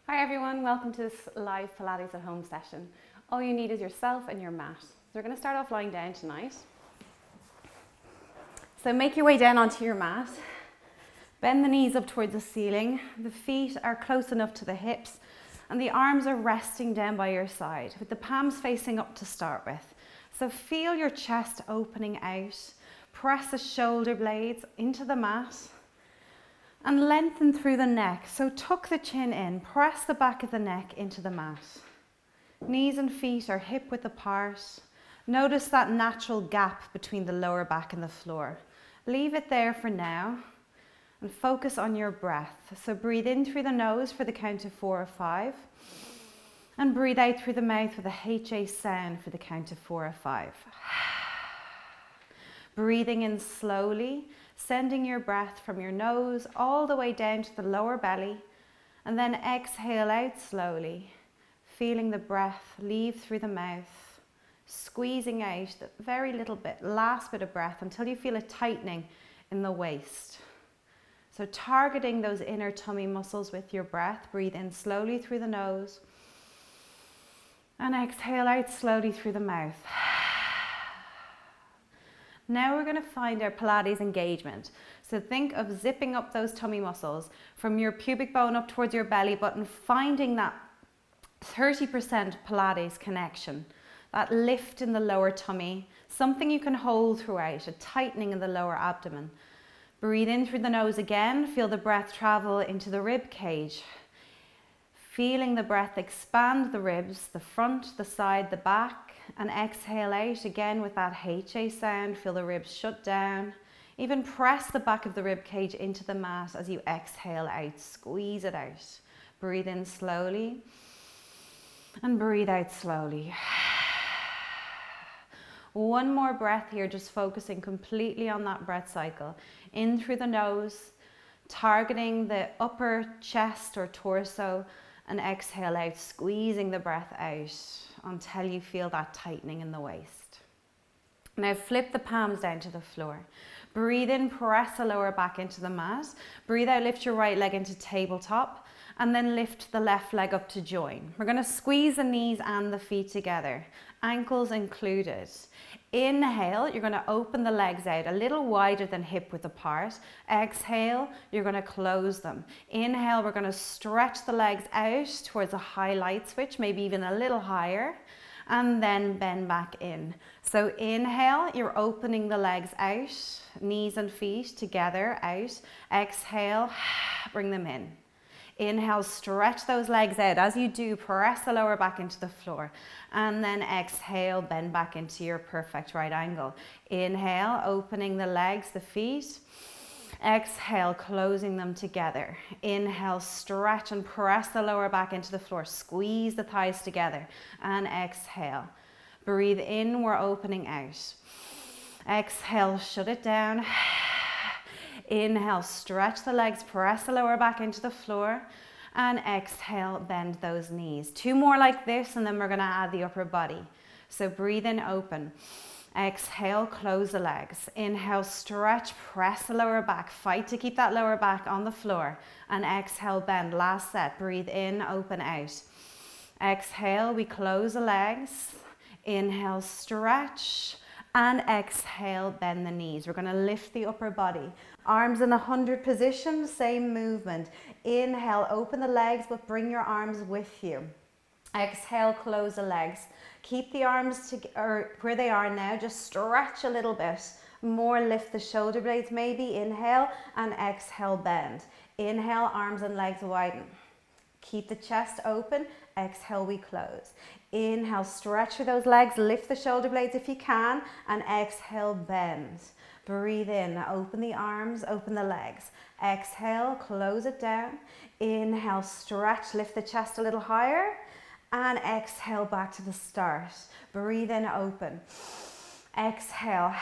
Hi everyone, welcome to this live Pilates at home session. All you need is yourself and your mat. So we're going to start off lying down tonight. So make your way down onto your mat. Bend the knees up towards the ceiling. The feet are close enough to the hips and the arms are resting down by your side with the palms facing up to start with. So feel your chest opening out. Press the shoulder blades into the mat. And lengthen through the neck, so tuck the chin in, press the back of the neck into the mat. Knees and feet are hip width apart. Notice that natural gap between the lower back and the floor. Leave it there for now and focus on your breath. So breathe in through the nose for the count of 4 or 5 and breathe out through the mouth with a HA sound for the count of 4 or 5. Breathing in slowly, sending your breath from your nose all the way down to the lower belly, and then exhale out slowly, feeling the breath leave through the mouth, squeezing out that very little bit, last bit of breath until you feel a tightening in the waist. So targeting those inner tummy muscles with your breath, breathe in slowly through the nose, and exhale out slowly through the mouth. Now we're going to find our Pilates engagement. So think of zipping up those tummy muscles from your pubic bone up towards your belly button, finding that 30% Pilates connection, that lift in the lower tummy, something you can hold throughout, a tightening in the lower abdomen. Breathe in through the nose again, feel the breath travel into the rib cage. Feeling the breath expand the ribs, the front, the side, the back, and exhale out again with that HA sound. Feel the ribs shut down. Even press the back of the rib cage into the mat as you exhale out. Squeeze it out. Breathe in slowly and breathe out slowly. One more breath here, just focusing completely on that breath cycle. In through the nose, targeting the upper chest or torso, and exhale out, squeezing the breath out until you feel that tightening in the waist. Now flip the palms down to the floor. Breathe in, press the lower back into the mat. Breathe out, lift your right leg into tabletop, and then lift the left leg up to join. We're going to squeeze the knees and the feet together, ankles included. Inhale, you're going to open the legs out a little wider than hip width apart. Exhale, you're going to close them. Inhale, we're going to stretch the legs out towards a high light switch, maybe even a little higher, and then bend back in. So inhale, you're opening the legs out, knees and feet together out. Exhale, bring them in. Inhale, stretch those legs out. As you do, press the lower back into the floor. And then exhale, bend back into your perfect right angle. Inhale, opening the legs, the feet. Exhale, closing them together. Inhale, stretch and press the lower back into the floor. Squeeze the thighs together. And exhale. Breathe in, we're opening out. Exhale, shut it down. Inhale, stretch the legs, press the lower back into the floor, and exhale, bend those knees. 2 more like this, and then we're going to add the upper body. So breathe in, open. Exhale, close the legs. Inhale, stretch, press the lower back. Fight to keep that lower back on the floor. And exhale, bend. Last set. Breathe in, open out. Exhale, we close the legs. Inhale, stretch. And exhale, bend the knees. We're going to lift the upper body. Arms in 100 position, same movement. Inhale, open the legs, but bring your arms with you. Exhale, close the legs. Keep the arms where they are now, just stretch a little bit. More, lift the shoulder blades maybe. Inhale and exhale, bend. Inhale, arms and legs widen. Keep the chest open. Exhale, we close. Inhale, stretch through those legs, lift the shoulder blades if you can, and exhale, bend. Breathe in, open the arms, open the legs. Exhale, close it down. Inhale, stretch, lift the chest a little higher, and exhale, back to the start. Breathe in, open. Exhale.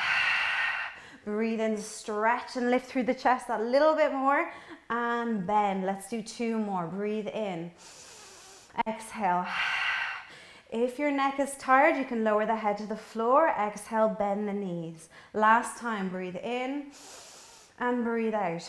Breathe in, stretch and lift through the chest a little bit more, and bend. Let's do 2 more. Breathe in. Exhale. If your neck is tired, you can lower the head to the floor. Exhale, bend the knees. Last time, breathe in and breathe out.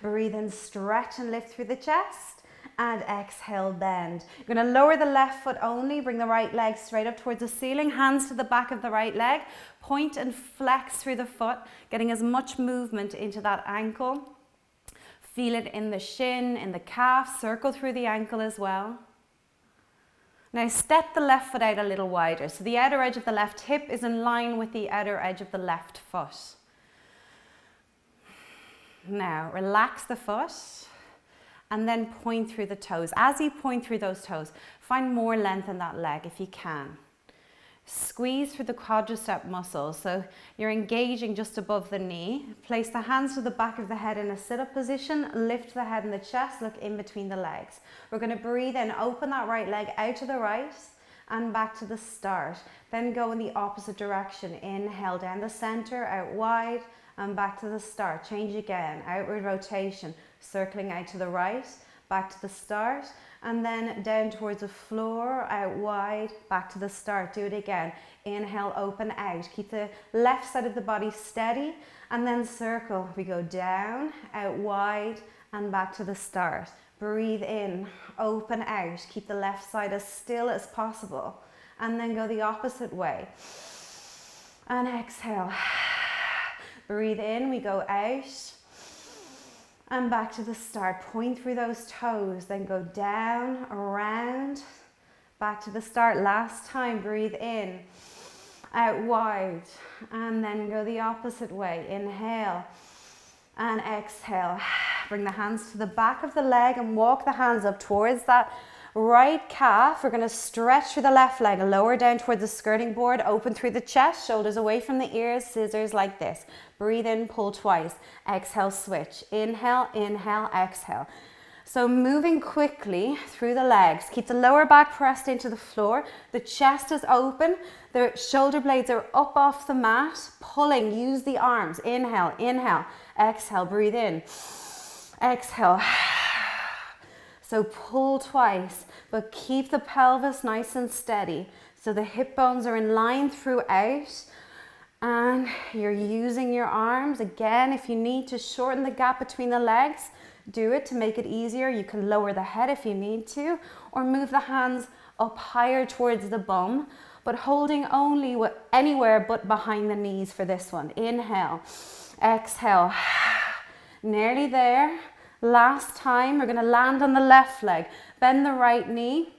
Breathe in, stretch and lift through the chest. and exhale, bend. You're going to lower the left foot only, bring the right leg straight up towards the ceiling, hands to the back of the right leg, point and flex through the foot, getting as much movement into that ankle. Feel it in the shin, in the calf, circle through the ankle as well. Now step the left foot out a little wider, so the outer edge of the left hip is in line with the outer edge of the left foot. Now relax the foot and then point through the toes. As you point through those toes, find more length in that leg if you can. Squeeze through the quadricep muscles, so you're engaging just above the knee. Place the hands to the back of the head in a sit-up position, lift the head and the chest, look in between the legs. We're going to breathe in, open that right leg out to the right and back to the start. Then go in the opposite direction. Inhale down the center, out wide and back to the start. Change again, outward rotation, circling out to the right, back to the start. And then down towards the floor, out wide, back to the start. Do it again. Inhale, open out. Keep the left side of the body steady and then circle. We go down, out wide and back to the start. Breathe in, open out. Keep the left side as still as possible and then go the opposite way. And exhale. Breathe in, we go out. And back to the start. Point through those toes, then go down, around, back to the start. Last time, breathe in, out wide, and then go the opposite way. Inhale and exhale. Bring the hands to the back of the leg and walk the hands up towards that right calf. We're going to stretch through the left leg, lower down towards the skirting board, open through the chest, shoulders away from the ears, scissors like this. Breathe in, pull twice. Exhale, switch. Inhale, inhale, exhale. So moving quickly through the legs. Keep the lower back pressed into the floor. The chest is open. The shoulder blades are up off the mat. Pulling, use the arms. Inhale, inhale, exhale, breathe in. Exhale. So pull twice, but keep the pelvis nice and steady. So the hip bones are in line throughout. And you're using your arms. Again, if you need to shorten the gap between the legs, do it to make it easier. You can lower the head if you need to, or move the hands up higher towards the bum, but holding only anywhere but behind the knees for this one. Inhale, exhale, nearly there. Last time, we're going to land on the left leg, bend the right knee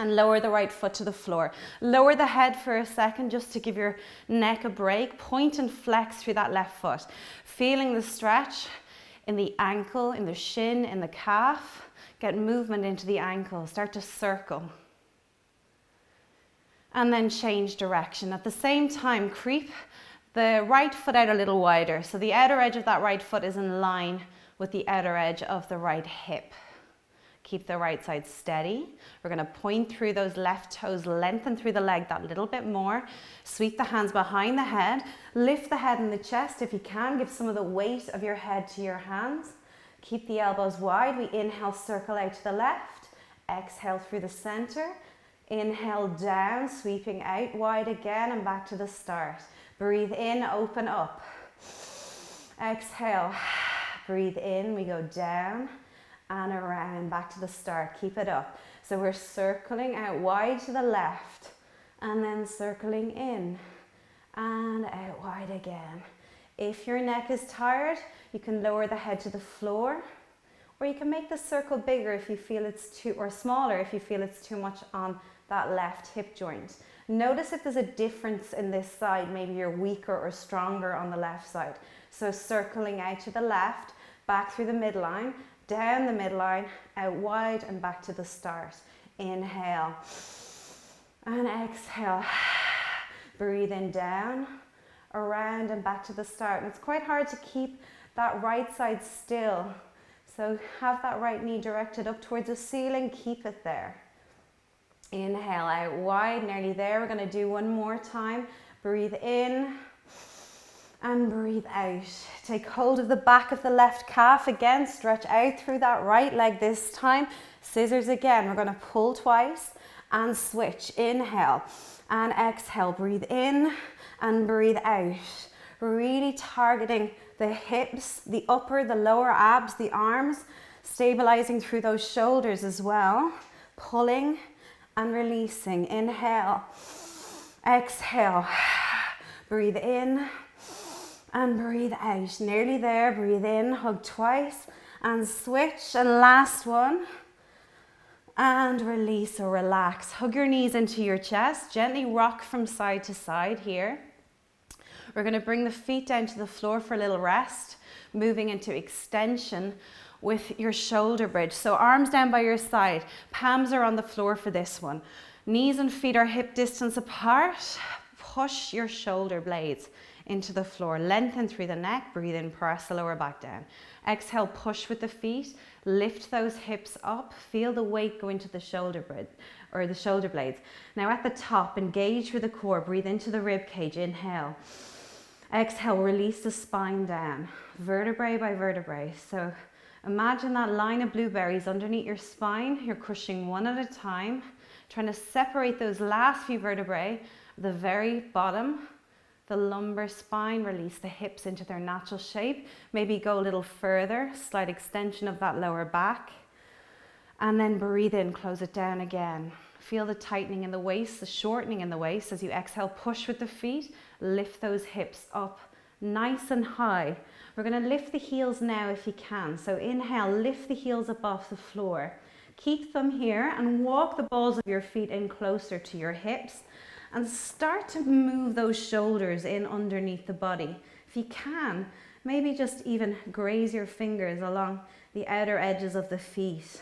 and lower the right foot to the floor. Lower the head for a second just to give your neck a break. Point and flex through that left foot. Feeling the stretch in the ankle, in the shin, in the calf. Get movement into the ankle. Start to circle. And then change direction. At the same time, creep the right foot out a little wider. So the outer edge of that right foot is in line with the outer edge of the right hip. Keep the right side steady. We're going to point through those left toes, lengthen through the leg that little bit more. Sweep the hands behind the head. Lift the head and the chest if you can. Give some of the weight of your head to your hands. Keep the elbows wide. We inhale, circle out to the left. Exhale through the center. Inhale down, sweeping out wide again and back to the start. Breathe in, open up. Exhale. Breathe in, we go down and around, back to the start. Keep it up. So we're circling out wide to the left and then circling in and out wide again. If your neck is tired, you can lower the head to the floor, or you can make the circle bigger if you feel it's too, or smaller if you feel it's too much on that left hip joint. Notice if there's a difference in this side. Maybe you're weaker or stronger on the left side. So circling out to the left, back through the midline, down the midline, out wide and back to the start. Inhale and exhale. Breathe in down, around and back to the start. And it's quite hard to keep that right side still. So have that right knee directed up towards the ceiling, keep it there. Inhale out wide, nearly there. We're going to do one more time. Breathe in and breathe out. Take hold of the back of the left calf again. Stretch out through that right leg this time. Scissors again. We're going to pull twice and switch. Inhale and exhale. Breathe in and breathe out. Really targeting the hips, the upper, the lower abs, the arms. Stabilizing through those shoulders as well. Pulling and releasing. Inhale. Exhale. Breathe in and breathe out. Nearly there. Breathe in, hug twice and switch. And last one. And release or relax. Hug your knees into your chest. Gently rock from side to side here. We're going to bring the feet down to the floor for a little rest. Moving into extension with your shoulder bridge. So arms down by your side. Palms are on the floor for this one. Knees and feet are hip distance apart. Push your shoulder blades into the floor. Lengthen through the neck. Breathe in, press the lower back down. Exhale, push with the feet. Lift those hips up. Feel the weight go into the shoulder bridge or the shoulder blades. Now at the top, engage with the core. Breathe into the rib cage. Inhale. Exhale, release the spine down. Vertebrae by vertebrae. So imagine that line of blueberries underneath your spine. You're crushing one at a time. Trying to separate those last few vertebrae. The very bottom. The lumbar spine, release the hips into their natural shape. Maybe go a little further, slight extension of that lower back. And then breathe in, close it down again. Feel the tightening in the waist, the shortening in the waist. As you exhale, push with the feet, lift those hips up nice and high. We're gonna lift the heels now if you can. So inhale, lift the heels up off the floor. Keep them here and walk the balls of your feet in closer to your hips. And start to move those shoulders in underneath the body. If you can, maybe just even graze your fingers along the outer edges of the feet.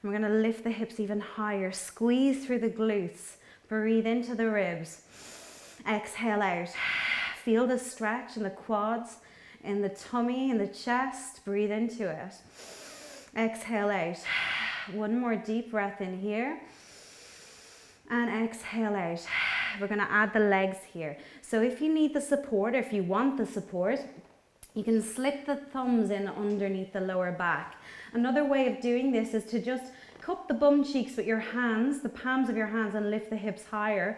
And we're going to lift the hips even higher. Squeeze through the glutes. Breathe into the ribs. Exhale out. Feel the stretch in the quads, in the tummy, in the chest. Breathe into it. Exhale out. One more deep breath in here. And exhale out. We're going to add the legs here. So if you need the support, or if you want the support, you can slip the thumbs in underneath the lower back. Another way of doing this is to just cup the bum cheeks with your hands, the palms of your hands, and lift the hips higher.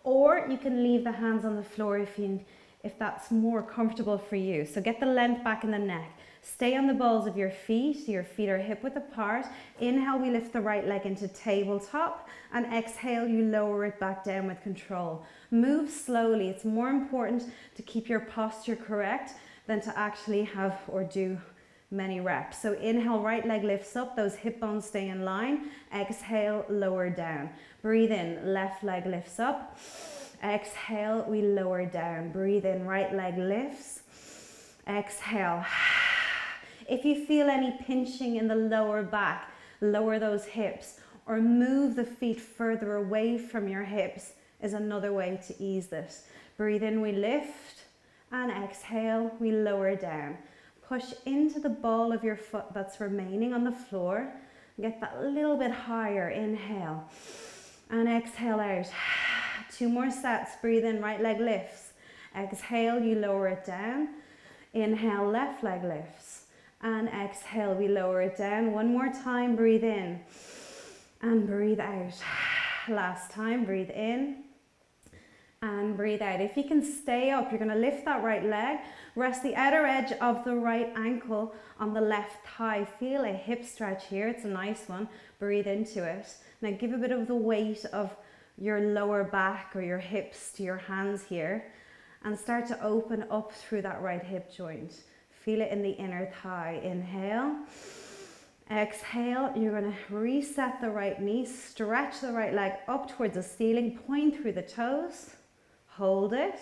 Or you can leave the hands on the floor if that's more comfortable for you. So get the length back in the neck. Stay on the balls of your feet. Your feet are hip width apart. Inhale, we lift the right leg into tabletop. And exhale, you lower it back down with control. Move slowly. It's more important to keep your posture correct than to actually have or do many reps. So inhale, right leg lifts up. Those hip bones stay in line. Exhale, lower down. Breathe in, left leg lifts up. Exhale, we lower down. Breathe in, right leg lifts. Exhale. If you feel any pinching in the lower back, lower those hips or move the feet further away from your hips is another way to ease this. Breathe in, we lift, and exhale, we lower down. Push into the ball of your foot that's remaining on the floor. Get that a little bit higher. Inhale and exhale out. 2 more sets. Breathe in, right leg lifts. Exhale, you lower it down. Inhale, left leg lifts. And exhale, we lower it down. 1 more time, breathe in and breathe out. Last time, breathe in and breathe out. If you can stay up, you're gonna lift that right leg, rest the outer edge of the right ankle on the left thigh. Feel a hip stretch here, it's a nice one. Breathe into it. Now give a bit of the weight of your lower back or your hips to your hands here and start to open up through that right hip joint. Feel it in the inner thigh. Inhale. Exhale. You're going to reset the right knee. Stretch the right leg up towards the ceiling. Point through the toes. Hold it.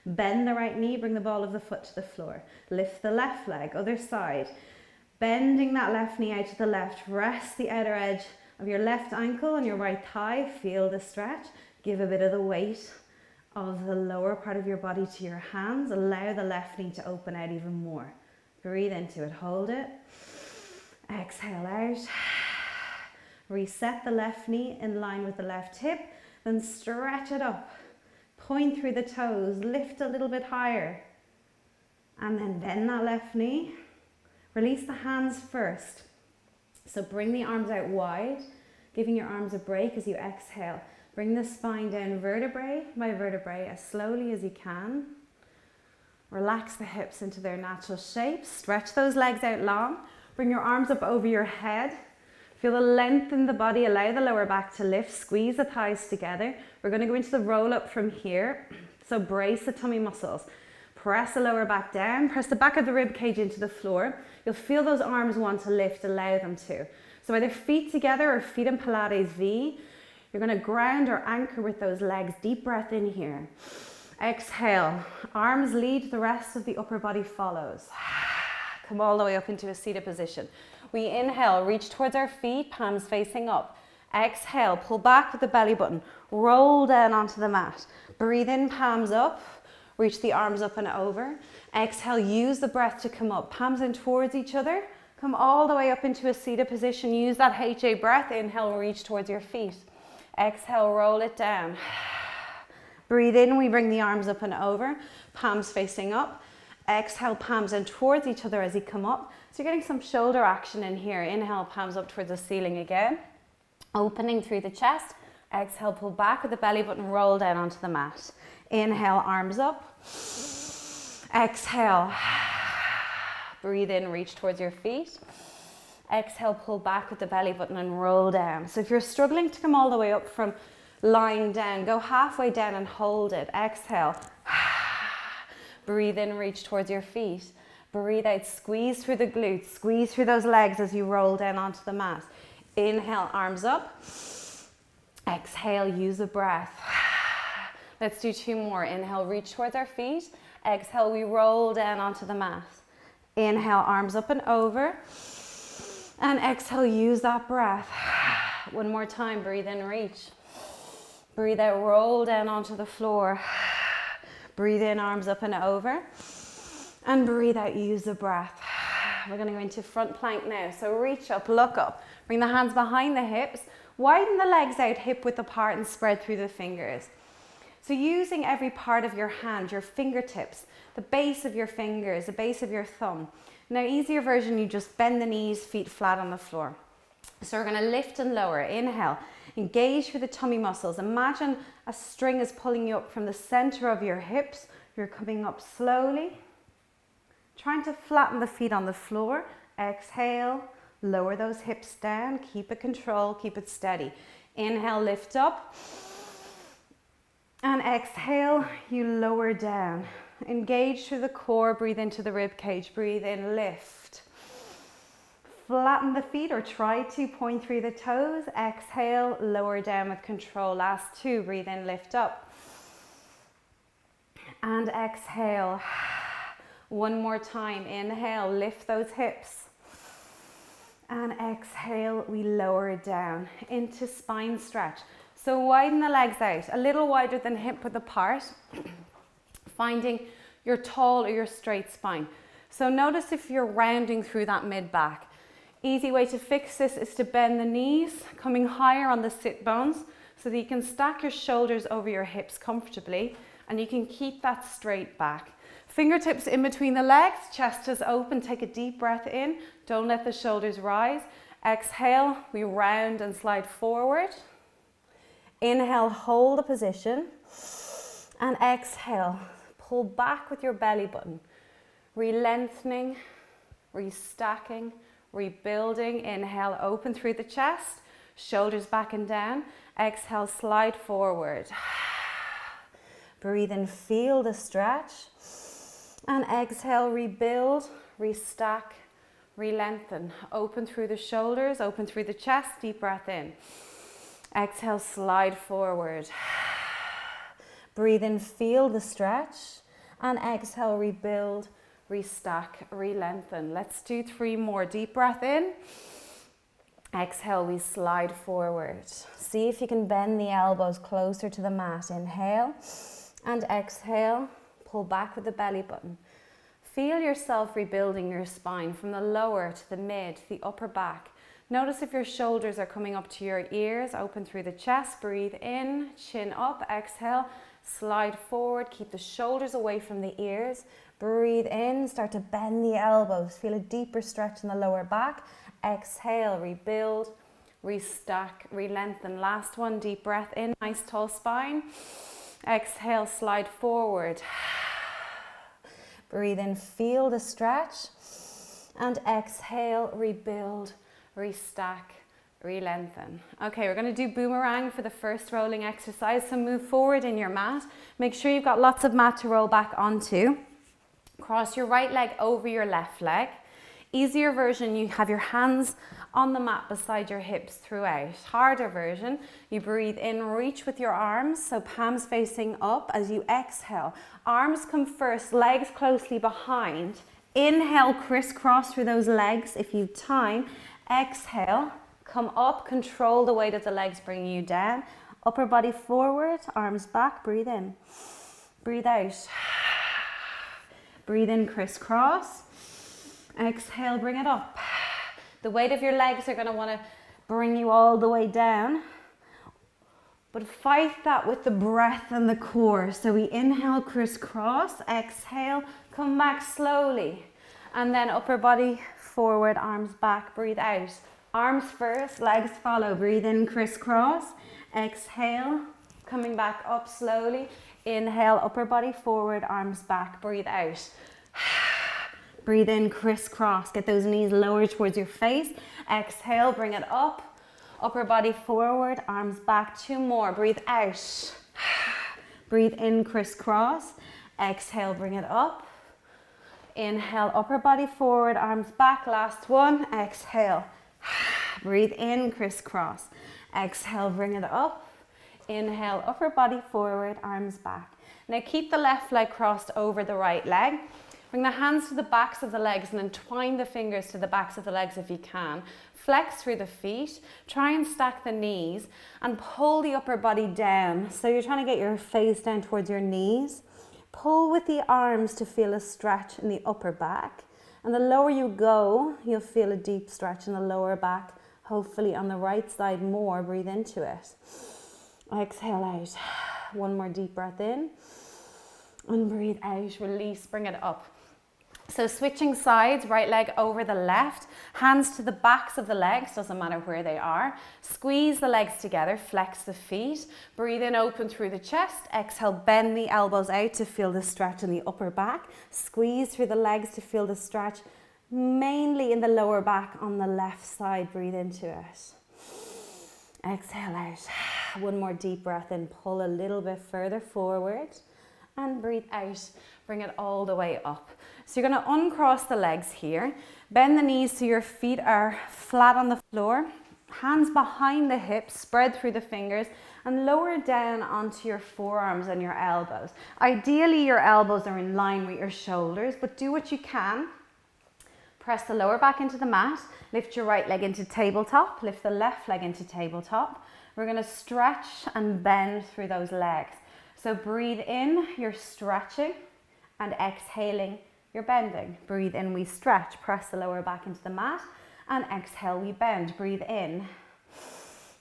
Bend the right knee. Bring the ball of the foot to the floor. Lift the left leg. Other side. Bending that left knee out to the left. Rest the outer edge of your left ankle on your right thigh. Feel the stretch. Give a bit of the weight of the lower part of your body to your hands. Allow the left knee to open out even more. Breathe into it, hold it. Exhale out. Reset the left knee in line with the left hip, then stretch it up. Point through the toes, lift a little bit higher. And then bend that left knee. Release the hands first. So bring the arms out wide, giving your arms a break as you exhale. Bring the spine down vertebrae by vertebrae as slowly as you can. Relax the hips into their natural shape. Stretch those legs out long. Bring your arms up over your head. Feel the length in the body, allow the lower back to lift, squeeze the thighs together. We're going to go into the roll up from here. So brace the tummy muscles. Press the lower back down, press the back of the rib cage into the floor. You'll feel those arms want to lift, allow them to. So either feet together or feet in Pilates V. You're going to ground or anchor with those legs. Deep breath in here. Exhale, arms lead, the rest of the upper body follows. Come all the way up into a seated position. We inhale, reach towards our feet, palms facing up. Exhale, pull back with the belly button, roll down onto the mat. Breathe in, palms up, reach the arms up and over. Exhale, use the breath to come up, palms in towards each other. Come all the way up into a seated position. Use that HA breath. Inhale, reach towards your feet. Exhale, roll it down. Breathe in, we bring the arms up and over, palms facing up. Exhale, palms in towards each other as you come up. So you're getting some shoulder action in here. Inhale, palms up towards the ceiling again. Opening through the chest. Exhale, pull back with the belly button, roll down onto the mat. Inhale, arms up. Exhale. Breathe in, reach towards your feet. Exhale, pull back with the belly button and roll down. So if you're struggling to come all the way up from lying down, go halfway down and hold it. Exhale. Breathe in, reach towards your feet. Breathe out, squeeze through the glutes, squeeze through those legs as you roll down onto the mat. Inhale, arms up. Exhale, use the breath. Let's do 2 more. Inhale, reach towards our feet. Exhale, we roll down onto the mat. Inhale, arms up and over. And exhale, use that breath. 1 more time, breathe in, reach. Breathe out, roll down onto the floor. Breathe in, arms up and over. And breathe out, use the breath. We're going to go into front plank now. So reach up, look up. Bring the hands behind the hips. Widen the legs out, hip width apart, and spread through the fingers. So using every part of your hand, your fingertips, the base of your fingers, the base of your thumb. Now, easier version, you just bend the knees, feet flat on the floor. So we're going to lift and lower. Inhale, engage through the tummy muscles. Imagine a string is pulling you up from the center of your hips. You're coming up slowly, trying to flatten the feet on the floor. Exhale, lower those hips down. Keep it controlled, keep it steady. Inhale, lift up. And exhale, you lower down. Engage through the core, breathe into the rib cage. Breathe in, lift. Flatten the feet or try to point through the toes. Exhale, lower down with control. Last 2, breathe in, lift up. And exhale. 1 more time. Inhale, lift those hips. And exhale, we lower it down into spine stretch. So widen the legs out, a little wider than hip width apart, finding your tall or your straight spine. So notice if you're rounding through that mid back. Easy way to fix this is to bend the knees, coming higher on the sit bones so that you can stack your shoulders over your hips comfortably and you can keep that straight back. Fingertips in between the legs, chest is open, take a deep breath in, don't let the shoulders rise. Exhale, we round and slide forward. Inhale, hold the position, and exhale, pull back with your belly button, re-lengthening, re-stacking, rebuilding. Inhale, open through the chest, shoulders back and down. Exhale, slide forward. Breathe in, feel the stretch, and exhale, rebuild, restack, re-lengthen. Open through the shoulders, open through the chest, deep breath in. Exhale, slide forward. Breathe in, feel the stretch. And exhale, rebuild, restack, re-lengthen. Let's do 3 more. Deep breath in. Exhale, we slide forward. See if you can bend the elbows closer to the mat. Inhale and exhale. Pull back with the belly button. Feel yourself rebuilding your spine from the lower to the mid, the upper back. Notice if your shoulders are coming up to your ears, open through the chest, breathe in, chin up, exhale, slide forward, keep the shoulders away from the ears, breathe in, start to bend the elbows, feel a deeper stretch in the lower back, exhale, rebuild, restack, re-lengthen. Last one, deep breath in, nice tall spine, exhale, slide forward, breathe in, feel the stretch, And exhale, rebuild, restack, re-lengthen. Okay, we're going to do boomerang for the first rolling exercise. So move forward in your mat. Make sure you've got lots of mat to roll back onto. Cross your right leg over your left leg. Easier version, you have your hands on the mat beside your hips throughout. Harder version, you breathe in, reach with your arms, so palms facing up as you exhale. Arms come first, legs closely behind. Inhale, crisscross through those legs if you've time. Exhale, come up, control the weight of the legs bringing you down. Upper body forward, arms back, breathe in. Breathe out. Breathe in, crisscross. Exhale, bring it up. The weight of your legs are going to want to bring you all the way down. But fight that with the breath and the core. So we inhale, crisscross, exhale, come back slowly. And then upper body forward, arms back, breathe out. Arms first, legs follow. Breathe in, crisscross. Exhale, coming back up slowly. Inhale, upper body forward, arms back, breathe out. Breathe in, crisscross. Get those knees lower towards your face. Exhale, bring it up. Upper body forward, arms back. 2 more. Breathe out. Breathe in, crisscross. Exhale, bring it up. Inhale, upper body forward, arms back. Last one. Exhale. Breathe in, crisscross. Exhale, bring it up. Inhale, upper body forward, arms back. Now keep the left leg crossed over the right leg. Bring the hands to the backs of the legs and entwine the fingers to the backs of the legs if you can. Flex through the feet. Try and stack the knees and pull the upper body down. So you're trying to get your face down towards your knees. Pull with the arms to feel a stretch in the upper back. And the lower you go, you'll feel a deep stretch in the lower back. Hopefully on the right side more. Breathe into it. Exhale out. 1 more deep breath in. And breathe out. Release. Bring it up. So switching sides, right leg over the left, hands to the backs of the legs, doesn't matter where they are. Squeeze the legs together, flex the feet. Breathe in, open through the chest. Exhale, bend the elbows out to feel the stretch in the upper back. Squeeze through the legs to feel the stretch, mainly in the lower back on the left side. Breathe into it. Exhale out. 1 more deep breath in, pull a little bit further forward. And breathe out, bring it all the way up. So you're going to uncross the legs here, bend the knees so your feet are flat on the floor, hands behind the hips, spread through the fingers, and lower down onto your forearms and your elbows. Ideally, your elbows are in line with your shoulders, but do what you can. Press the lower back into the mat, lift your right leg into tabletop, lift the left leg into tabletop. We're going to stretch and bend through those legs. So breathe in, you're stretching, and exhaling, you're bending. Breathe in, we stretch, press the lower back into the mat, and exhale, we bend. Breathe in,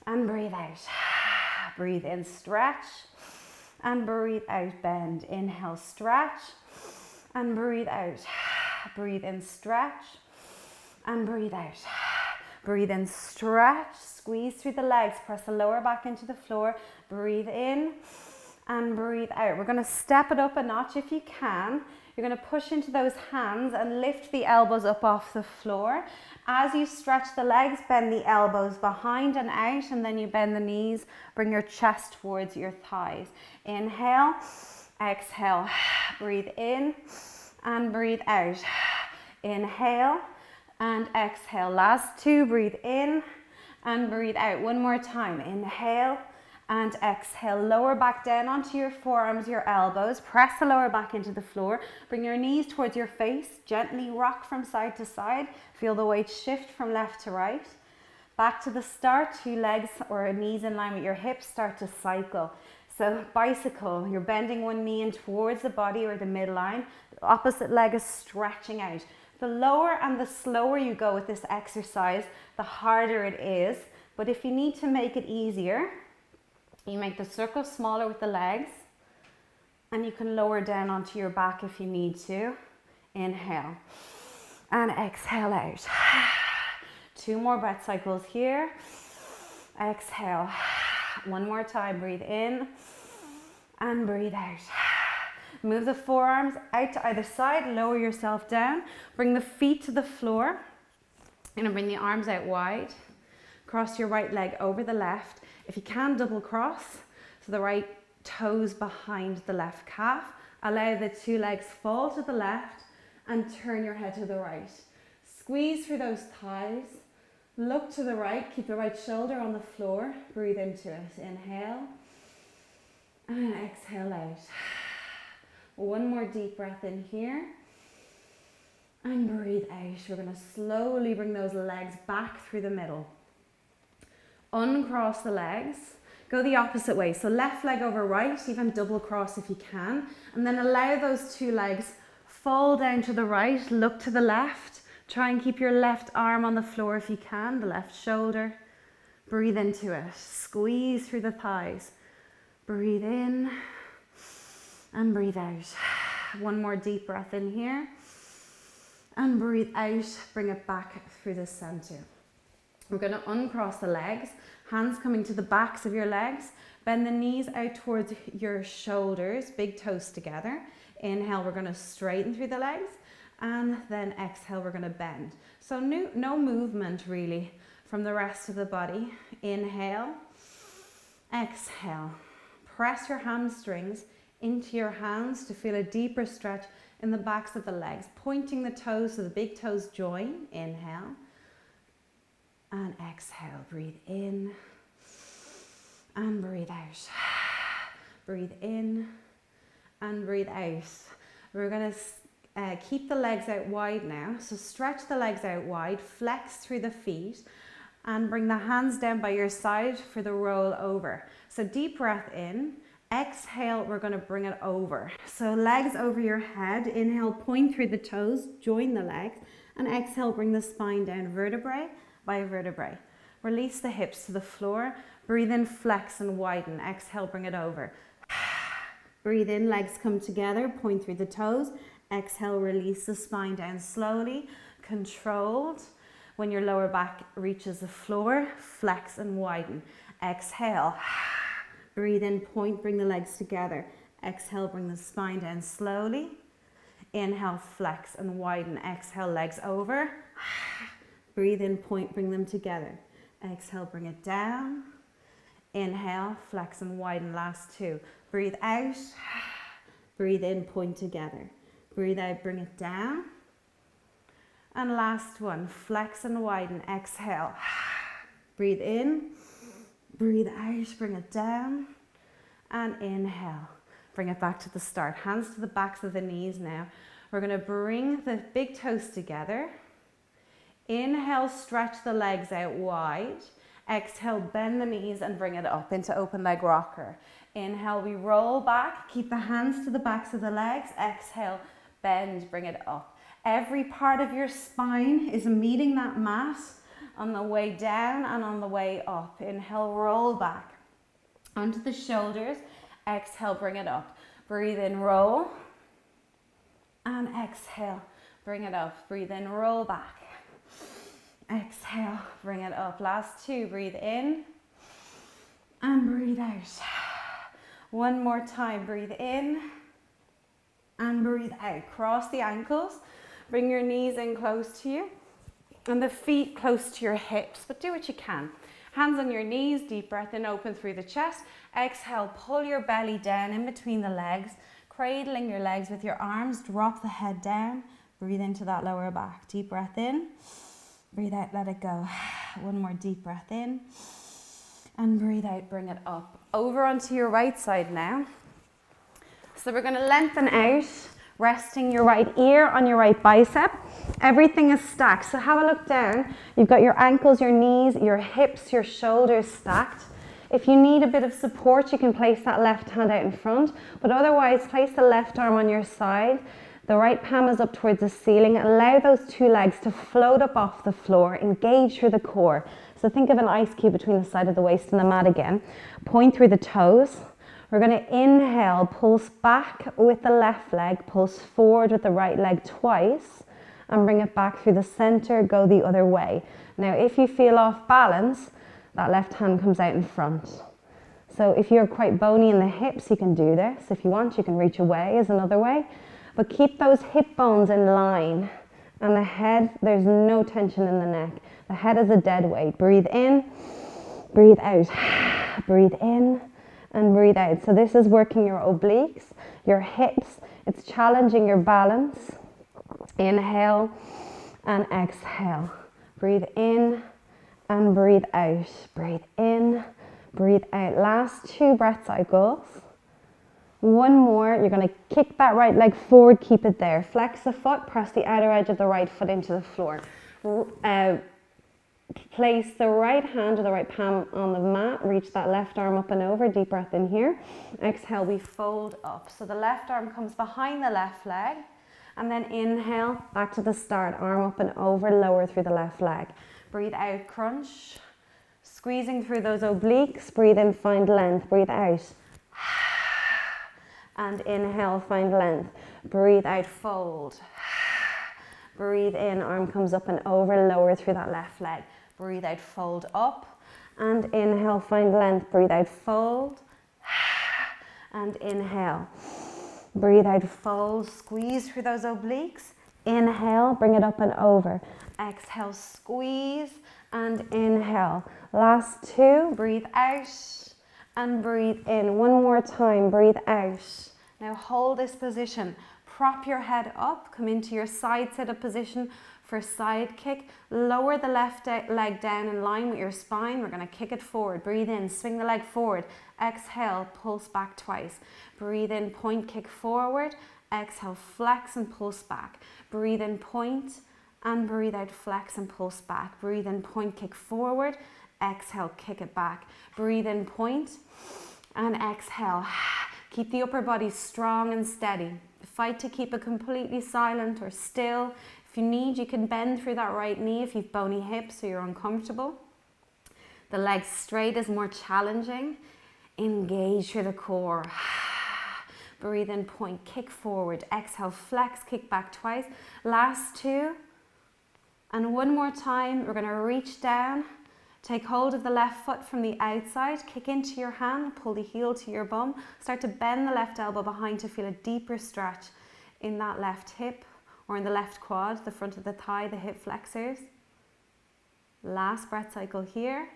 and breathe out. Breathe in, stretch, and breathe out, bend. Inhale, stretch, and breathe out. Breathe in, stretch, and breathe out. Breathe in, stretch, squeeze through the legs, press the lower back into the floor. Breathe in, and breathe out. We're going to step it up a notch if you can. You're going to push into those hands and lift the elbows up off the floor. As you stretch the legs, bend the elbows behind and out, and then you bend the knees. Bring your chest towards your thighs. Inhale, exhale. Breathe in and breathe out. Inhale and exhale. Last 2, breathe in and breathe out. 1 more time. Inhale and exhale. Lower back down onto your forearms, your elbows. Press the lower back into the floor. Bring your knees towards your face. Gently rock from side to side. Feel the weight shift from left to right. Back to the start. 2 legs or knees in line with your hips. Start to cycle. So bicycle. You're bending 1 knee in towards the body or the midline. The opposite leg is stretching out. The lower and the slower you go with this exercise, the harder it is. But if you need to make it easier, you make the circle smaller with the legs, and you can lower down onto your back if you need to. Inhale and exhale out. 2 more breath cycles here. Exhale. 1 more time. Breathe in and breathe out. Move the forearms out to either side, lower yourself down, bring the feet to the floor, and bring the arms out wide. Cross your right leg over the left. If you can, double cross, so the right toes behind the left calf. Allow the two legs fall to the left and turn your head to the right. Squeeze through those thighs. Look to the right, keep the right shoulder on the floor. Breathe into it. Inhale and exhale out. One more deep breath in here. And breathe out. We're going to slowly bring those legs back through the middle. Uncross the legs. Go the opposite way. So left leg over right, even double cross if you can. And then allow those two legs fall down to the right. Look to the left. Try and keep your left arm on the floor if you can, the left shoulder. Breathe into it. Squeeze through the thighs. Breathe in and breathe out. One more deep breath in here. And breathe out. Bring it back through the center. We're going to uncross the legs. Hands coming to the backs of your legs. Bend the knees out towards your shoulders. Big toes together. Inhale, we're going to straighten through the legs. And then exhale, we're going to bend. So no movement really from the rest of the body. Inhale, exhale. Press your hamstrings into your hands to feel a deeper stretch in the backs of the legs. Pointing the toes so the big toes join. Inhale and exhale. Breathe in and breathe out. Breathe in and breathe out. We're going to keep the legs out wide now. So stretch the legs out wide, flex through the feet, and bring the hands down by your side for the roll over. So deep breath in. Exhale, we're going to bring it over. So legs over your head. Inhale, point through the toes, join the legs. And exhale, bring the spine down vertebrae by vertebrae. Release the hips to the floor. Breathe in, flex and widen. Exhale, bring it over. Breathe in, legs come together, point through the toes. Exhale, release the spine down slowly, controlled. When your lower back reaches the floor, flex and widen. Exhale, breathe in, point, bring the legs together. Exhale, bring the spine down slowly. Inhale, flex and widen. Exhale, legs over. Breathe in, point, bring them together. Exhale, bring it down. Inhale, flex and widen, last two. Breathe out. Breathe in, point together. Breathe out, bring it down. And last one, flex and widen. Exhale. Breathe in. Breathe out, bring it down. And inhale. Bring it back to the start. Hands to the backs of the knees now. We're going to bring the big toes together. Inhale, stretch the legs out wide. Exhale, bend the knees and bring it up into open leg rocker. Inhale, we roll back. Keep the hands to the backs of the legs. Exhale, bend, bring it up. Every part of your spine is meeting that mat on the way down and on the way up. Inhale, roll back onto the shoulders. Exhale, bring it up. Breathe in, roll. And exhale, bring it up. Breathe in, roll back. Exhale, bring it up. Last two, breathe in and breathe out. One more time, breathe in and breathe out. Cross the ankles, bring your knees in close to you and the feet close to your hips, but do what you can. Hands on your knees, deep breath in, open through the chest. Exhale, pull your belly down in between the legs, cradling your legs with your arms, drop the head down, breathe into that lower back. Deep breath in, breathe out, let it go. One more deep breath in and breathe out, bring it up. Over onto your right side now. So we're going to lengthen out, resting your right ear on your right bicep. Everything is stacked. So have a look down. You've got your ankles, your knees, your hips, your shoulders stacked. If you need a bit of support, you can place that left hand out in front, but otherwise place the left arm on your side. The right palm is up towards the ceiling. Allow those two legs to float up off the floor. Engage through the core. So think of an ice cube between the side of the waist and the mat again. Point through the toes. We're going to inhale, pulse back with the left leg, pulse forward with the right leg twice, and bring it back through the center, go the other way. Now, if you feel off balance, that left hand comes out in front. So if you're quite bony in the hips, you can do this. If you want, you can reach away is another way. But keep those hip bones in line. And the head, there's no tension in the neck. The head is a dead weight. Breathe in, breathe out. Breathe in and breathe out. So this is working your obliques, your hips. It's challenging your balance. Inhale and exhale. Breathe in and breathe out. Breathe in, breathe out. Last 2 breath cycles. One more. You're going to kick that right leg forward. Keep it there. Flex the foot. Press the outer edge of the right foot into the floor. Place the right hand or the right palm on the mat. Reach that left arm up and over. Deep breath in here. Exhale, we fold up. So the left arm comes behind the left leg. And then inhale, back to the start. Arm up and over, lower through the left leg. Breathe out, crunch. Squeezing through those obliques. Breathe in, find length. Breathe out. And inhale, find length. Breathe out, fold. Breathe in, arm comes up and over, lower through that left leg. Breathe out, fold up. And inhale, find length. Breathe out, fold. And inhale. Breathe out, fold. Squeeze through those obliques. Inhale, bring it up and over. Exhale, squeeze. And inhale. Last 2, breathe out. And breathe in. One more time, breathe out. Now hold this position. Prop your head up, come into your side sit-up position for side kick. Lower the left leg down in line with your spine. We're going to kick it forward. Breathe in, swing the leg forward. Exhale, pulse back twice. Breathe in, point, kick forward. Exhale, flex and pulse back. Breathe in, point, and breathe out, flex and pulse back. Breathe in, point, kick forward. Exhale, kick it back. Breathe in, point, and exhale. Keep the upper body strong and steady. Fight to keep it completely silent or still. If you need, you can bend through that right knee if you've bony hips so you're uncomfortable. The legs straight is more challenging. Engage through the core. Breathe in, point, kick forward. Exhale, flex, kick back twice. Last 2. And one more time, we're going to reach down. Take hold of the left foot from the outside, kick into your hand, pull the heel to your bum. Start to bend the left elbow behind to feel a deeper stretch in that left hip or in the left quad, the front of the thigh, the hip flexors. Last breath cycle here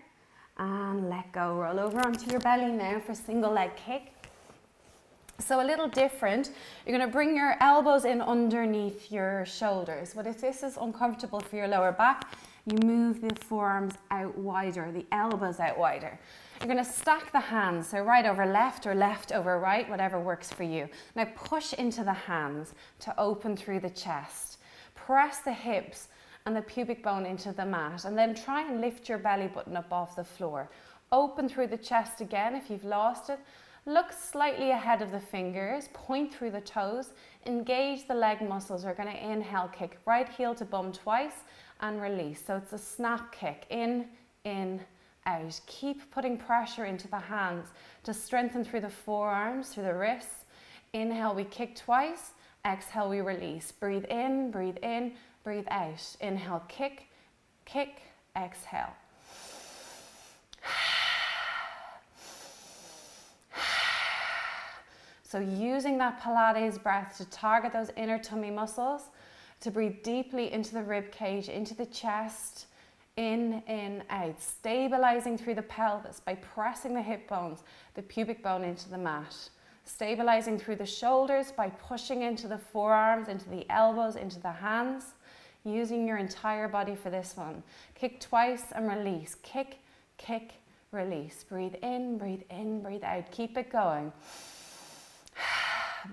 and let go. Roll over onto your belly now for single leg kick. So a little different, you're going to bring your elbows in underneath your shoulders. But if this is uncomfortable for your lower back, you move the forearms out wider, the elbows out wider. You're going to stack the hands, so right over left or left over right, whatever works for you. Now push into the hands to open through the chest. Press the hips and the pubic bone into the mat, and then try and lift your belly button up off the floor. Open through the chest again if you've lost it. Look slightly ahead of the fingers, point through the toes, engage the leg muscles. We're going to inhale, kick right heel to bum twice and release. So it's a snap kick, in, out. Keep putting pressure into the hands to strengthen through the forearms, through the wrists. Inhale, we kick twice. Exhale, we release. Breathe in, breathe out. Inhale, kick, kick, exhale. So using that Pilates breath to target those inner tummy muscles, to breathe deeply into the rib cage, into the chest, in, out. Stabilizing through the pelvis by pressing the hip bones, the pubic bone into the mat. Stabilizing through the shoulders by pushing into the forearms, into the elbows, into the hands. Using your entire body for this one. Kick twice and release. Kick, kick, release. Breathe in, breathe out. Keep it going.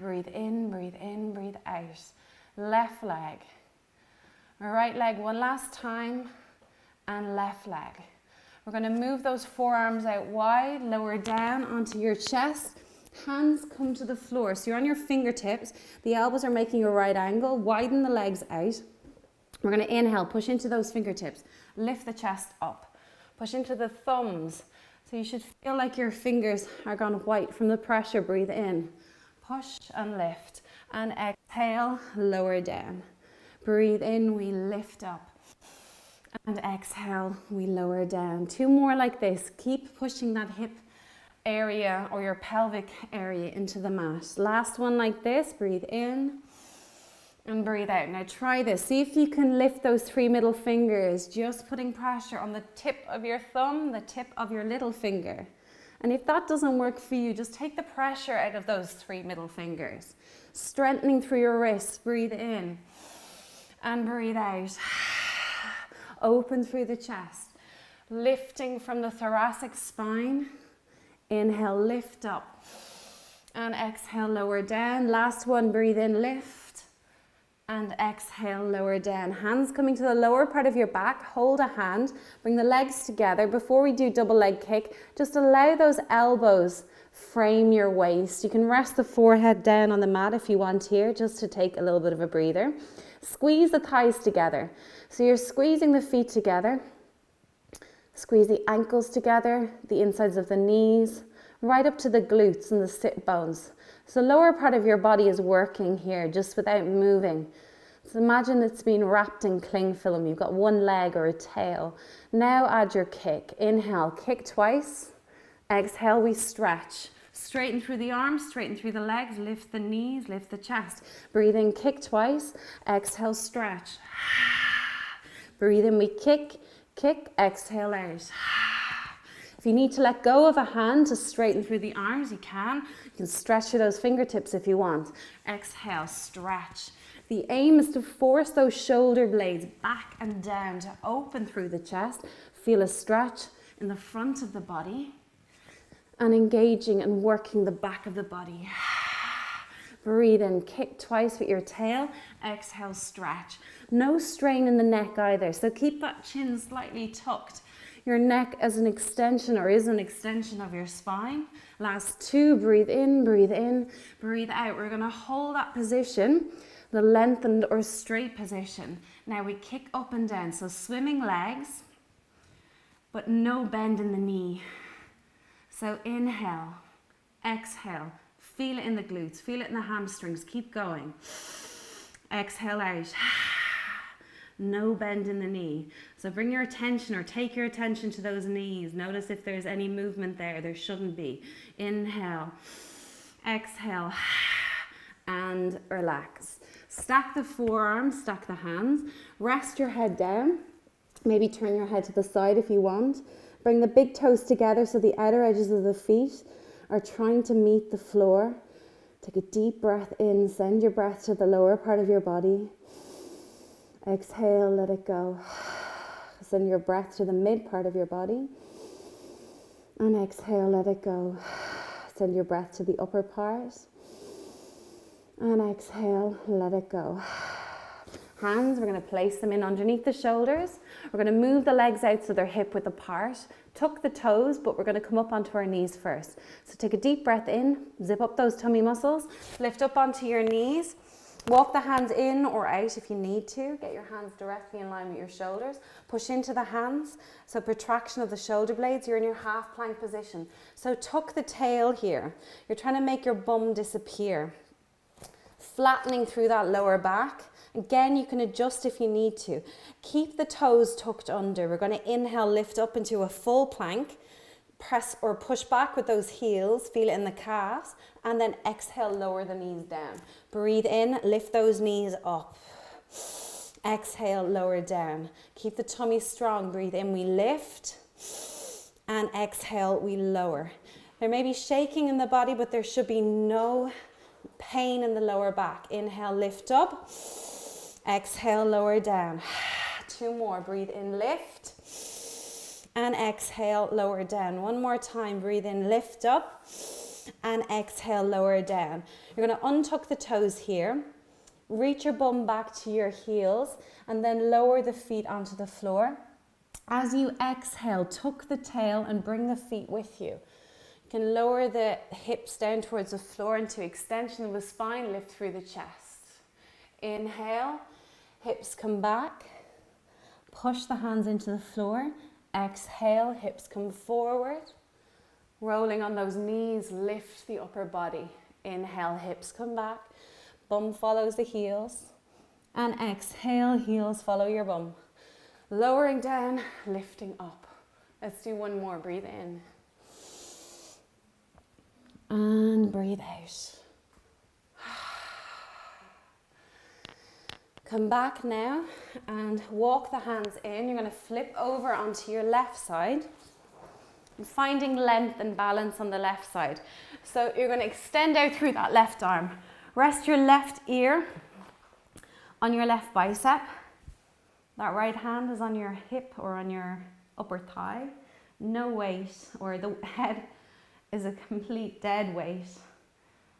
Breathe in, breathe out. Left leg. Right leg one last time. And left leg. We're going to move those forearms out wide, lower down onto your chest. Hands come to the floor. So you're on your fingertips. The elbows are making a right angle. Widen the legs out. We're going to inhale, push into those fingertips. Lift the chest up. Push into the thumbs. So you should feel like your fingers are gone white from the pressure. Breathe in. Push and lift. And exhale, lower down. Breathe in, we lift up. And exhale, we lower down. 2 more like this. Keep pushing that hip area or your pelvic area into the mat. Last one like this, breathe in and breathe out. Now try this, see if you can lift those 3 middle fingers, just putting pressure on the tip of your thumb, the tip of your little finger. And if that doesn't work for you, just take the pressure out of those 3 middle fingers. Strengthening through your wrists, breathe in and breathe out. Open through the chest, lifting from the thoracic spine. Inhale, lift up and exhale, lower down. Last one, breathe in, lift and exhale, lower down. Hands coming to the lower part of your back. Hold a hand, bring the legs together. Before we do double leg kick, just allow those elbows frame your waist. You can rest the forehead down on the mat if you want here, just to take a little bit of a breather. Squeeze the thighs together. So you're squeezing the feet together. Squeeze the ankles together, the insides of the knees, right up to the glutes and the sit bones. So the lower part of your body is working here just without moving. So imagine it's been wrapped in cling film. You've got one leg or a tail. Now add your kick. Inhale, kick twice. Exhale, we stretch. Straighten through the arms, straighten through the legs, lift the knees, lift the chest. Breathe in, kick twice. Exhale, stretch. Breathe in, we kick. Kick, exhale out. If you need to let go of a hand to straighten through the arms, you can. You can stretch through those fingertips if you want. Exhale, stretch. The aim is to force those shoulder blades back and down to open through the chest. Feel a stretch in the front of the body and engaging and working the back of the body. Breathe in, kick twice with your tail, exhale, stretch. No strain in the neck either, so keep that chin slightly tucked. Your neck as an extension or is an extension of your spine. Last 2, breathe in, breathe out. We're gonna hold that position, the lengthened or straight position. Now we kick up and down, so swimming legs, but no bend in the knee. So inhale, exhale. Feel it in the glutes, feel it in the hamstrings, keep going. Exhale out. No bend in the knee. So bring your attention or take your attention to those knees. Notice if there's any movement there. There shouldn't be. Inhale, exhale, and relax. Stack the forearms, stack the hands. Rest your head down. Maybe turn your head to the side if you want. Bring the big toes together so the outer edges of the feet are trying to meet the floor. Take a deep breath in, send your breath to the lower part of your body. Exhale, let it go. Send your breath to the mid part of your body. And exhale, let it go. Send your breath to the upper part. And exhale, let it go. Hands, we're going to place them in underneath the shoulders. We're going to move the legs out so they're hip width apart. Tuck the toes, but we're going to come up onto our knees first. So take a deep breath in, zip up those tummy muscles, lift up onto your knees. Walk the hands in or out if you need to. Get your hands directly in line with your shoulders. Push into the hands. So protraction of the shoulder blades. You're in your half plank position. So tuck the tail here. You're trying to make your bum disappear. Flattening through that lower back. Again, you can adjust if you need to. Keep the toes tucked under. We're going to inhale, lift up into a full plank. Press or push back with those heels. Feel it in the calves. And then exhale, lower the knees down. Breathe in, lift those knees up. Exhale, lower down. Keep the tummy strong. Breathe in, we lift. And exhale, we lower. There may be shaking in the body, but there should be no pain in the lower back. Inhale, lift up. Exhale, lower down. 2 more. Breathe in, lift. And exhale, lower down. 1 more time. Breathe in, lift up. And exhale, lower down. You're going to untuck the toes here. Reach your bum back to your heels. And then lower the feet onto the floor. As you exhale, tuck the tail and bring the feet with you. You can lower the hips down towards the floor into extension of the spine. Lift through the chest. Inhale. Hips come back. Push the hands into the floor. Exhale, hips come forward. Rolling on those knees, lift the upper body. Inhale, hips come back. Bum follows the heels. And exhale, heels follow your bum. Lowering down, lifting up. Let's do 1 more. Breathe in. And breathe out. Come back now and walk the hands in. You're going to flip over onto your left side. And finding length and balance on the left side. So you're going to extend out through that left arm. Rest your left ear on your left bicep. That right hand is on your hip or on your upper thigh. No weight, or the head is a complete dead weight.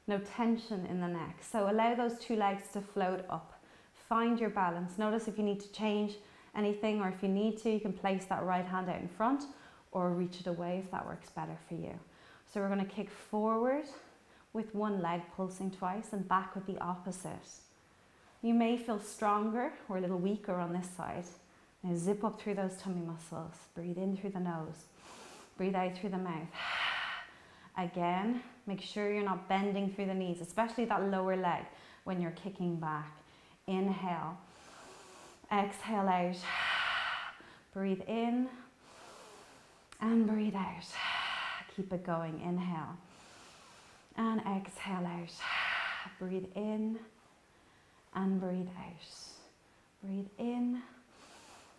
No tension in the neck. So allow those two legs to float up. Find your balance. Notice if you need to change anything, or if you need to, you can place that right hand out in front or reach it away if that works better for you. So we're going to kick forward with one leg pulsing twice and back with the opposite. You may feel stronger or a little weaker on this side. Now zip up through those tummy muscles. Breathe in through the nose. Breathe out through the mouth. Again, make sure you're not bending through the knees, especially that lower leg when you're kicking back. Inhale. Exhale out. Breathe in and breathe out. Keep it going. Inhale and exhale out. Breathe in and breathe out. Breathe in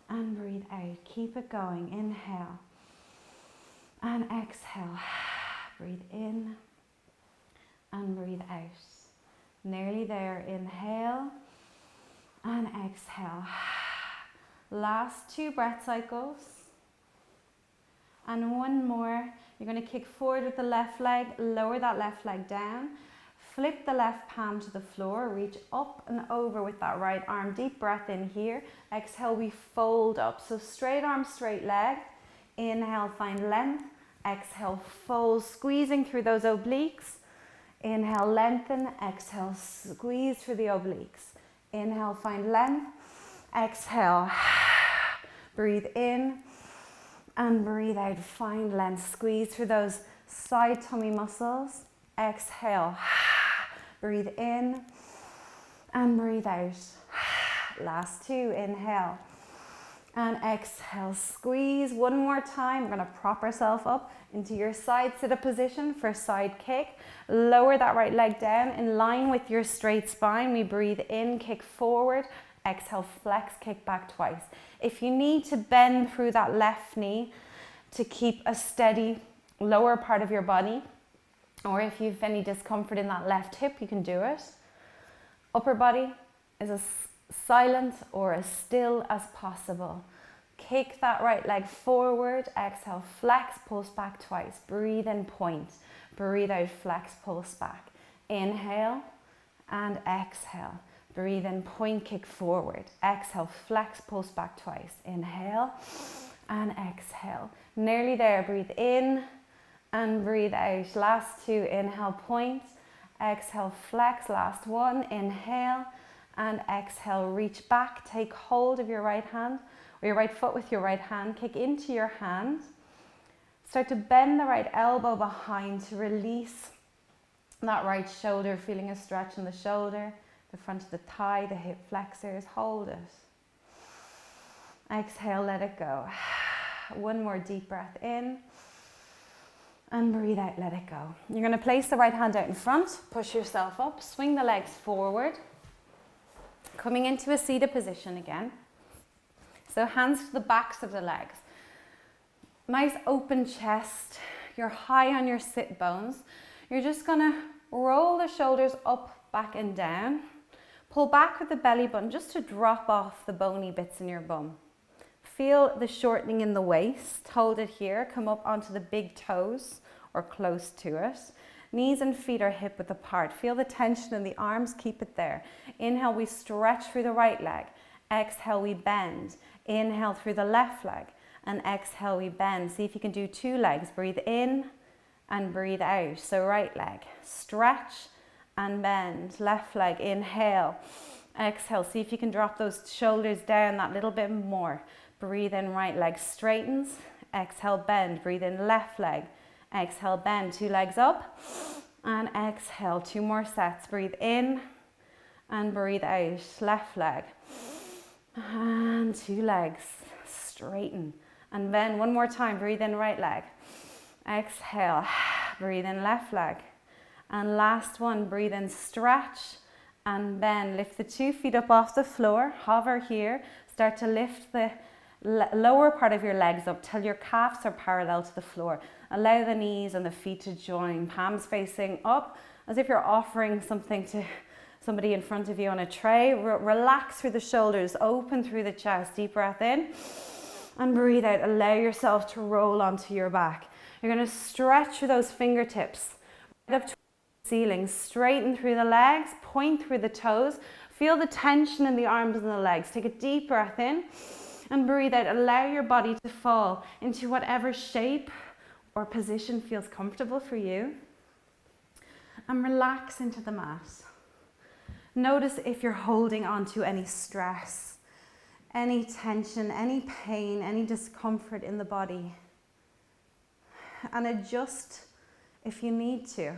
and breathe out. Keep it going. Inhale and exhale. Breathe in and breathe out. Nearly there. Inhale and exhale. Last 2 breath cycles. And one more. You're going to kick forward with the left leg, lower that left leg down. Flip the left palm to the floor, reach up and over with that right arm. Deep breath in here. Exhale, we fold up. So straight arm, straight leg. Inhale, find length. Exhale, fold, squeezing through those obliques. Inhale, lengthen. Exhale, squeeze through the obliques. Inhale, find length. Exhale, breathe in and breathe out. Find length. Squeeze through those side tummy muscles. Exhale, breathe in and breathe out. Last 2, inhale and exhale. Squeeze one more time. We're going to prop ourselves up into your side sit-up position for side kick. Lower that right leg down in line with your straight spine. We breathe in, kick forward. Exhale, flex, kick back twice. If you need to bend through that left knee to keep a steady lower part of your body, or if you've any discomfort in that left hip, you can do it. Upper body is as silent or as still as possible. Kick that right leg forward. Exhale, flex, pulse back twice. Breathe in, point. Breathe out, flex, pulse back. Inhale and exhale. Breathe in, point, kick forward. Exhale, flex, pulse back twice. Inhale and exhale. Nearly there. Breathe in and breathe out. Last 2, inhale, point. Exhale, flex. Last 1, inhale and exhale. Reach back, take hold of your right hand or your right foot with your right hand. Kick into your hand. Start to bend the right elbow behind to release that right shoulder, feeling a stretch in the shoulder, the front of the thigh, the hip flexors. Hold it. Exhale, let it go. One more deep breath in. And breathe out, let it go. You're going to place the right hand out in front, push yourself up, swing the legs forward, coming into a seated position again. So hands to the backs of the legs. Nice open chest. You're high on your sit bones. You're just going to roll the shoulders up, back and down. Pull back with the belly button just to drop off the bony bits in your bum. Feel the shortening in the waist. Hold it here. Come up onto the big toes or close to it. Knees and feet are hip width apart. Feel the tension in the arms. Keep it there. Inhale, we stretch through the right leg. Exhale, we bend. Inhale through the left leg. And exhale, we bend. See if you can do 2 legs. Breathe in and breathe out. So right leg. Stretch and bend. Left leg. Inhale. Exhale. See if you can drop those shoulders down that little bit more. Breathe in, right leg straightens. Exhale, bend. Breathe in, left leg. Exhale, bend. 2 legs up. And exhale. 2 more sets. Breathe in and breathe out. Left leg. And 2 legs. Straighten. And bend one more time. Breathe in, right leg. Exhale. Breathe in, left leg. And last one, breathe in, stretch and bend. Lift the 2 feet up off the floor, hover here. Start to lift the lower part of your legs up till your calves are parallel to the floor. Allow the knees and the feet to join, palms facing up, as if you're offering something to somebody in front of you on a tray. Relax through the shoulders, open through the chest. Deep breath in and breathe out. Allow yourself to roll onto your back. You're going to stretch through those fingertips right up to the ceiling. Straighten through the legs, point through the toes. Feel the tension in the arms and the legs. Take a deep breath in and breathe out. Allow your body to fall into whatever shape or position feels comfortable for you. And relax into the mat. Notice if you're holding on to any stress, any tension, any pain, any discomfort in the body. And adjust if you need to.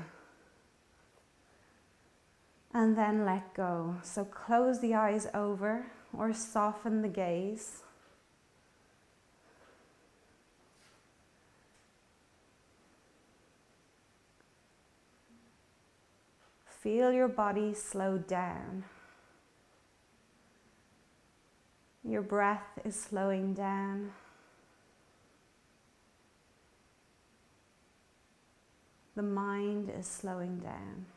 And then let go. So close the eyes over or soften the gaze. Feel your body slow down. Your breath is slowing down. The mind is slowing down.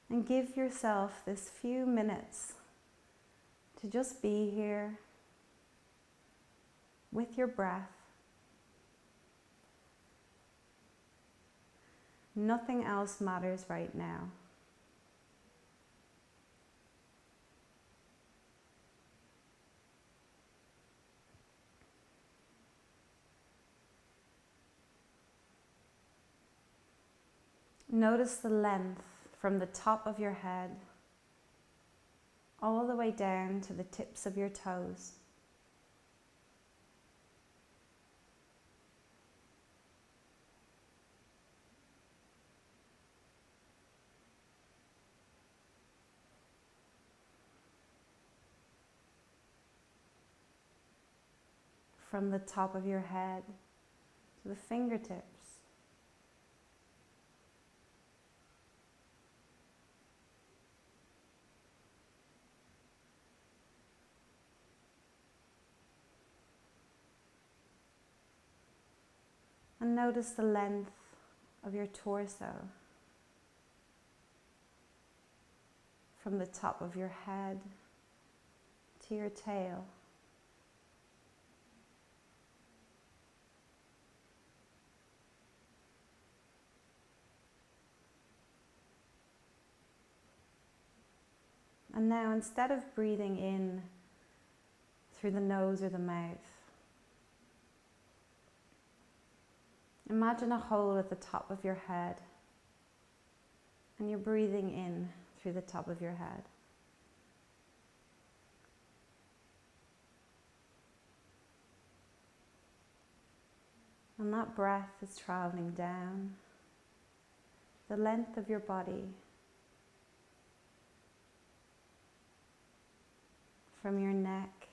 And give yourself this few minutes to just be here with your breath. Nothing else matters right now. Notice the length from the top of your head all the way down to the tips of your toes. From the top of your head to the fingertips. And notice the length of your torso. From the top of your head to your tail. And now, instead of breathing in through the nose or the mouth, imagine a hole at the top of your head, and you're breathing in through the top of your head. And that breath is traveling down the length of your body, from your neck,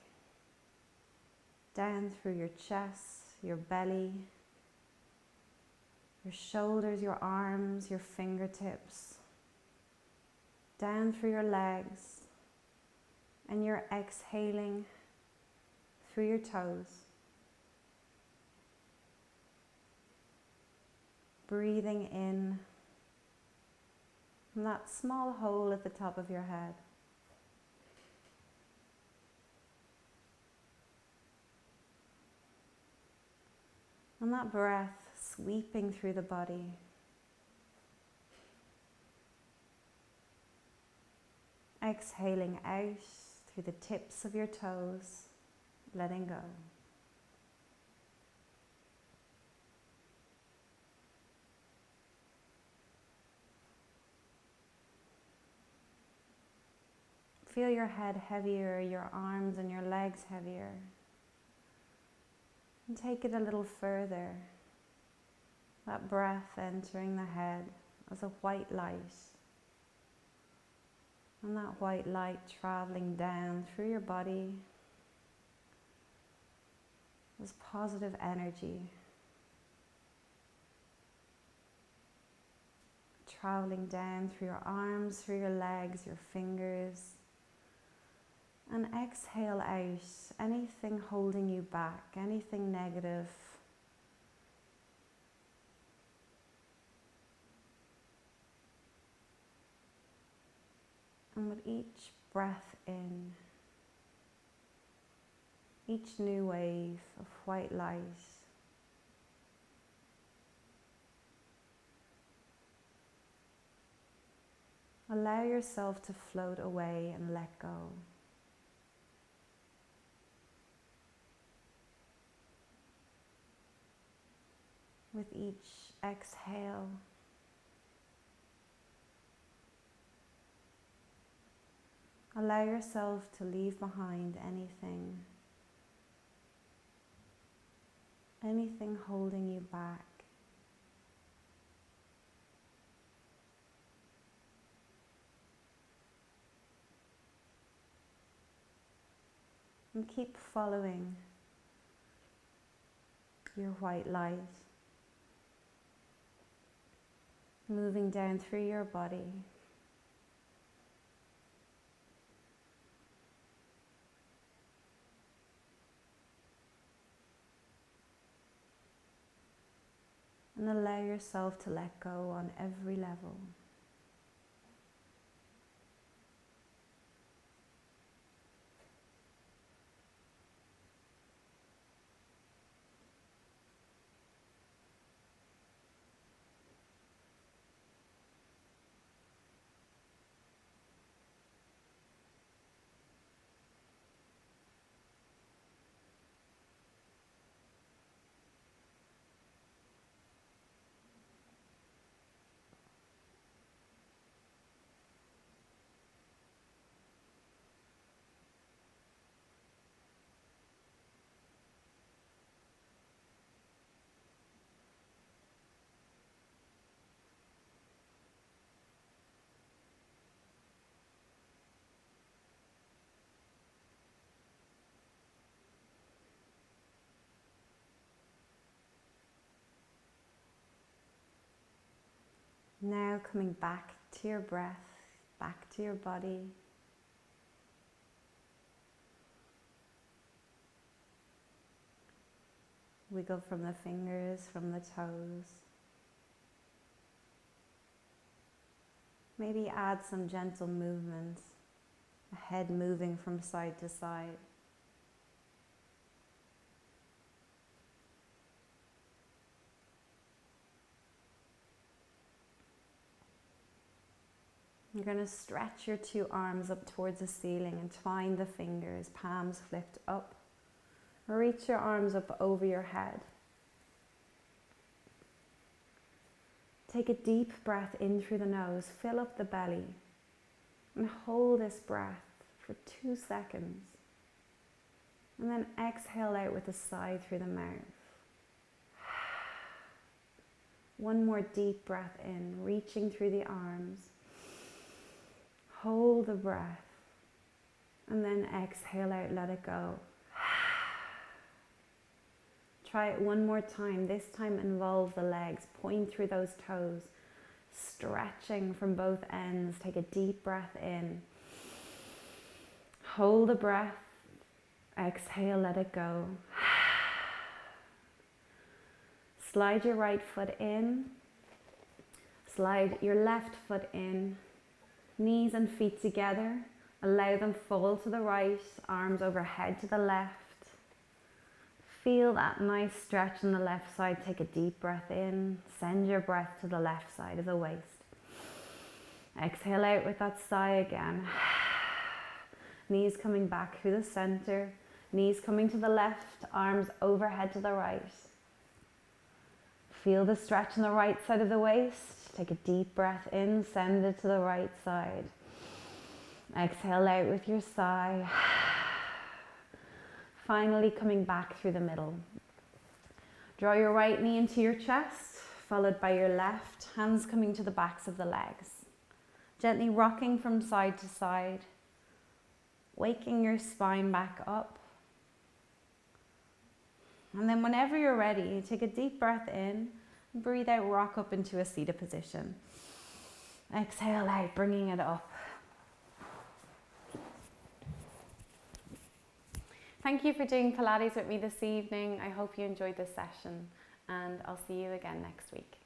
down through your chest, your belly, your shoulders, your arms, your fingertips, down through your legs, and you're exhaling through your toes. Breathing in from that small hole at the top of your head. And that breath sweeping through the body. Exhaling out through the tips of your toes, letting go. Feel your head heavier, your arms and your legs heavier. And take it a little further. That breath entering the head as a white light. And that white light traveling down through your body, this positive energy traveling down through your arms, through your legs, your fingers. And exhale out anything holding you back, anything negative. And with each breath in, each new wave of white light, allow yourself to float away and let go. With each exhale, allow yourself to leave behind anything holding you back. And keep following your white light, moving down through your body. And allow yourself to let go on every level. Now coming back to your breath, back to your body. Wiggle from the fingers, from the toes. Maybe add some gentle movements, the head moving from side to side. You're going to stretch your two arms up towards the ceiling and twine the fingers, palms flipped up. Reach your arms up over your head. Take a deep breath in through the nose, fill up the belly, and hold this breath for 2 seconds. And then exhale out with a sigh through the mouth. One more deep breath in, reaching through the arms. Hold the breath, and then exhale out, let it go. Try it one more time. This time involve the legs. Point through those toes, stretching from both ends. Take a deep breath in. Hold the breath. Exhale, let it go. Slide your right foot in. Slide your left foot in. Knees and feet together. Allow them fall to the right, arms overhead to the left. Feel that nice stretch on the left side. Take a deep breath in. Send your breath to the left side of the waist. Exhale out with that sigh again. Knees coming back through the center. Knees coming to the left, arms overhead to the right. Feel the stretch on the right side of the waist. Take a deep breath in, send it to the right side. Exhale out with your sigh. Finally coming back through the middle. Draw your right knee into your chest, followed by your left, hands coming to the backs of the legs. Gently rocking from side to side, waking your spine back up. And then whenever you're ready, take a deep breath in, breathe out, rock up into a seated position. Exhale out, bringing it up. Thank you for doing Pilates with me this evening. I hope you enjoyed this session, and I'll see you again next week.